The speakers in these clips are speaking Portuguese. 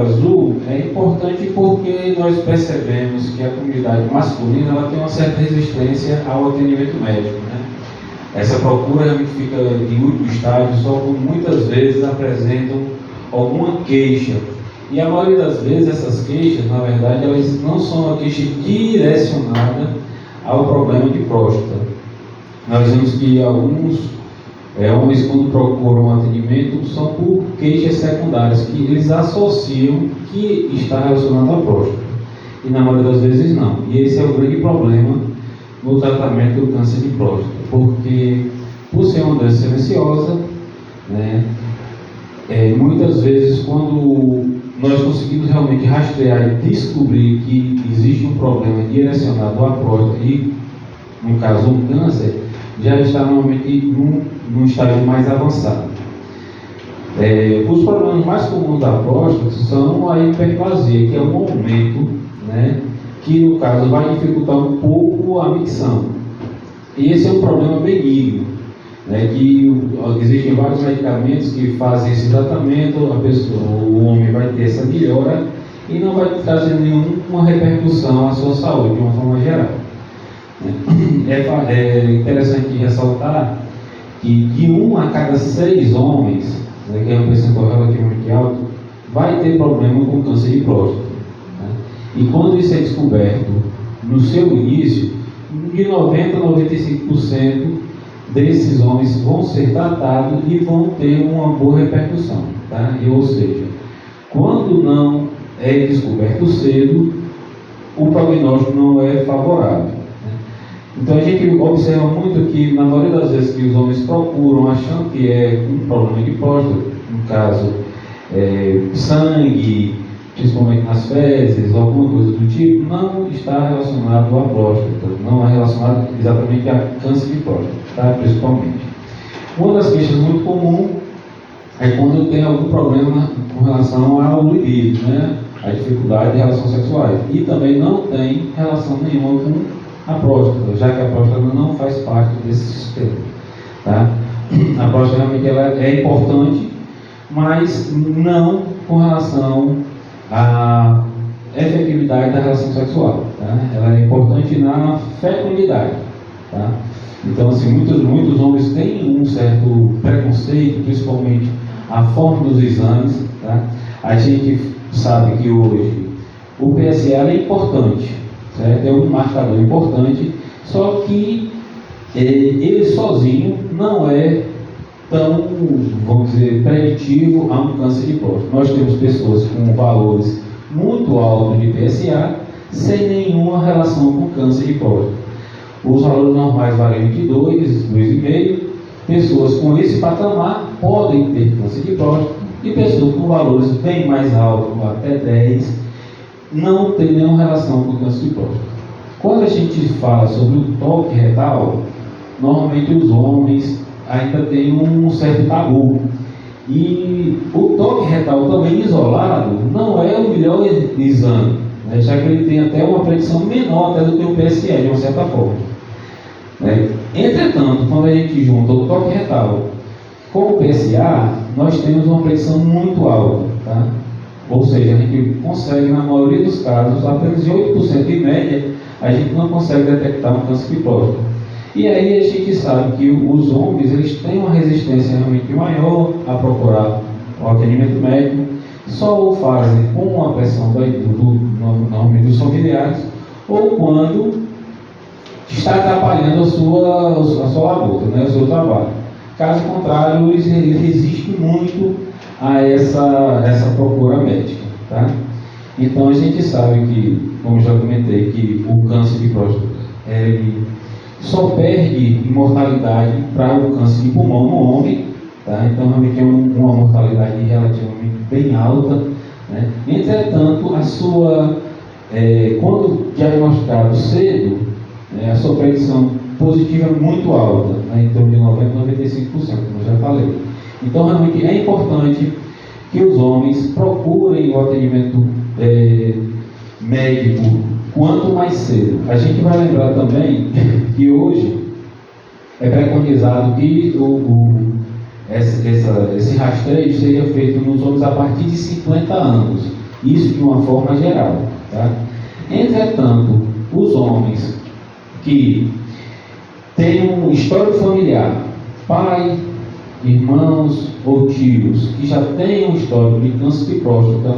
azul é importante porque nós percebemos que a comunidade masculina ela tem uma certa resistência ao atendimento médico, né? Essa procura realmente fica em último estágio, só que muitas vezes apresentam alguma queixa. E a maioria das vezes essas queixas, na verdade, elas não são uma queixa direcionada ao problema de próstata. Nós vemos que alguns homens, quando procuram um atendimento, são por queixas secundárias, que eles associam que está relacionado à próstata. E na maioria das vezes não. E esse é o grande problema no tratamento do câncer de próstata. Porque, por ser uma doença silenciosa, né, muitas vezes, quando nós conseguimos realmente rastrear e descobrir que existe um problema direcionado à próstata e, no caso, um câncer, já está normalmente num estágio mais avançado. Os problemas mais comuns da próstata são a hiperplasia, que é um aumento, né, que no caso vai dificultar um pouco a micção. E esse é um problema benigno, né, que existem vários medicamentos que fazem esse tratamento, o homem vai ter essa melhora e não vai trazer nenhuma repercussão à sua saúde, de uma forma geral. É interessante ressaltar que de 1 a cada 6 homens, né, que é um percentual relativamente alto, vai ter problema com câncer de próstata. Né? E quando isso é descoberto no seu início, de 90% a 95% desses homens vão ser tratados e vão ter uma boa repercussão. Tá? Ou seja, quando não é descoberto cedo, o prognóstico não é favorável. Então a gente observa muito que na maioria das vezes que os homens procuram achando que é um problema de próstata, no caso sangue, principalmente nas fezes, alguma coisa do tipo, não está relacionado à próstata, não é relacionado exatamente a câncer de próstata, tá? Principalmente. Uma das queixas muito comum é quando tem algum problema com relação ao libido, né? A dificuldade de relações sexuais, e também não tem relação nenhuma com a próstata, já que a próstata não faz parte desse sistema. Tá? A próstata realmente ela é importante, mas não com relação à efetividade da relação sexual. Tá? Ela é importante na fecundidade. Tá? Então, assim, muitos homens têm um certo preconceito, principalmente a forma dos exames. Tá? A gente sabe que hoje o PSA é importante. Certo? É um marcador importante, só que ele sozinho não é tão, vamos dizer, preditivo a um câncer de próstata. Nós temos pessoas com valores muito altos de PSA sem nenhuma relação com câncer de próstata. Os valores normais variam de 2, 2,5. Pessoas com esse patamar podem ter câncer de próstata e pessoas com valores bem mais altos, até 10, não tem nenhuma relação com o câncer de próstata. Quando a gente fala sobre o toque retal, normalmente os homens ainda têm um certo tabu. E o toque retal também isolado não é o melhor exame, né, já que ele tem até uma predição menor até do que o PSA, de uma certa forma. Entretanto, quando a gente junta o toque retal com o PSA, nós temos uma predição muito alta. Tá? Ou seja, a gente consegue, na maioria dos casos, apenas de 8% em média, a gente não consegue detectar um câncer de próstata. E aí a gente sabe que os homens eles têm uma resistência realmente maior a procurar o atendimento médico, só o fazem com a pressão dos familiares ou quando está atrapalhando a sua labuta, né, o seu trabalho. Caso contrário, eles resistem muito a essa procura médica. Tá? Então a gente sabe que, como já comentei, que o câncer de próstata ele só perde imortalidade para o câncer de pulmão no homem. Tá? Então realmente é uma mortalidade relativamente bem alta. Né? Entretanto, quando diagnosticado cedo, a sua predição positiva é muito alta, né? Em torno de 90% a 95%, como eu já falei. Então realmente é importante que os homens procurem o atendimento médico quanto mais cedo. A gente vai lembrar também que hoje é preconizado que esse rastreio seria feito nos homens a partir de 50 anos. Isso de uma forma geral. Tá? Entretanto, os homens que têm um histórico familiar, pai, irmãos ou tios, que já têm um histórico de câncer de próstata,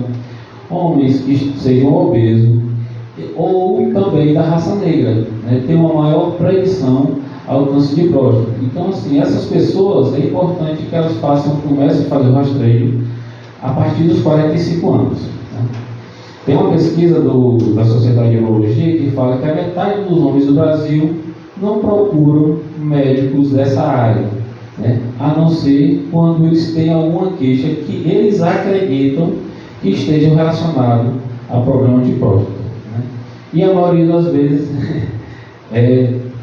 homens que sejam obesos, ou também da raça negra, né, tem uma maior predição ao câncer de próstata. Então, assim, essas pessoas, é importante que elas comecem a fazer o rastreio a partir dos 45 anos. Né? Tem uma pesquisa da Sociedade de Urologia que fala que a metade dos homens do Brasil não procuram médicos dessa área, né? A não ser quando eles têm alguma queixa que eles acreditam que estejam relacionados a problema de próstata. Né? E a maioria das vezes,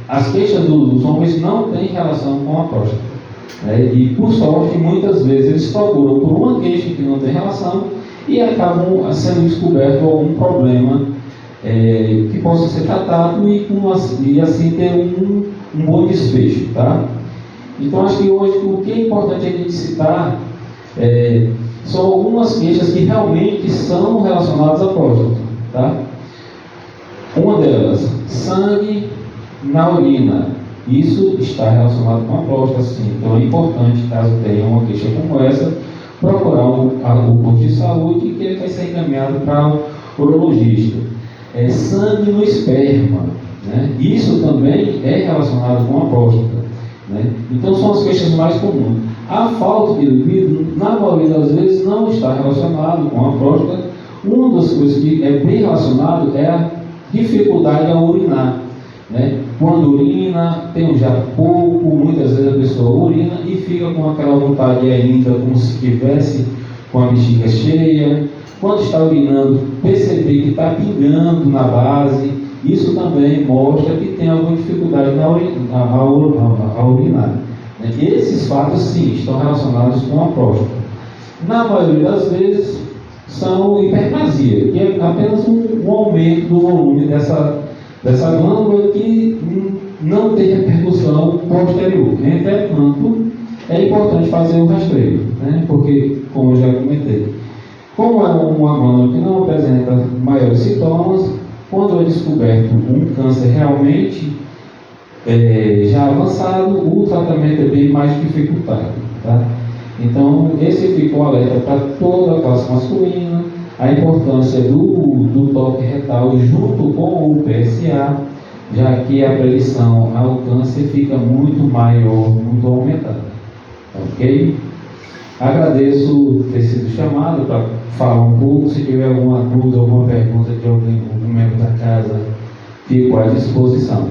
as queixas dos homens não têm relação com a próstata. Né? E, por sorte, muitas vezes eles procuram por uma queixa que não tem relação e acabam sendo descoberto algum problema que possa ser tratado e assim ter um bom desfecho. Tá? Então, acho que hoje o que é importante a gente citar são algumas queixas que realmente são relacionadas à próstata. Tá? Uma delas, sangue na urina. Isso está relacionado com a próstata, sim. Então é importante, caso tenha uma queixa como essa, procurar o posto de saúde, que ele vai ser encaminhado para o urologista. Sangue no esperma, né? Isso também é relacionado com a próstata. Né? Então são as queixas mais comuns. A falta de libido, na maioria das vezes, não está relacionado com a próstata. Uma das coisas que é bem relacionado é a dificuldade a urinar. Né? Quando urina, tem um jato pouco, muitas vezes a pessoa urina e fica com aquela vontade ainda, como se estivesse com a bexiga cheia. Quando está urinando, perceber que está pingando na base, isso também mostra que tem alguma dificuldade a urinar. Né? Esses fatos, sim, estão relacionados com a próstata. Na maioria das vezes, são hiperplasia, que é apenas um aumento do volume dessa glândula que não tem repercussão posterior. Entretanto, é importante fazer o rastreio, né? Porque, como eu já comentei, como é uma glândula que não apresenta maiores sintomas, quando é descoberto um câncer realmente já avançado, o tratamento é bem mais dificultado. Tá? Então, esse fica o alerta para toda a classe masculina, a importância do toque retal junto com o PSA, já que a predição ao câncer fica muito maior, muito aumentada. Ok? Agradeço ter sido chamado para falar um pouco. Se tiver alguma dúvida, alguma pergunta de algum membro da casa, fico à disposição.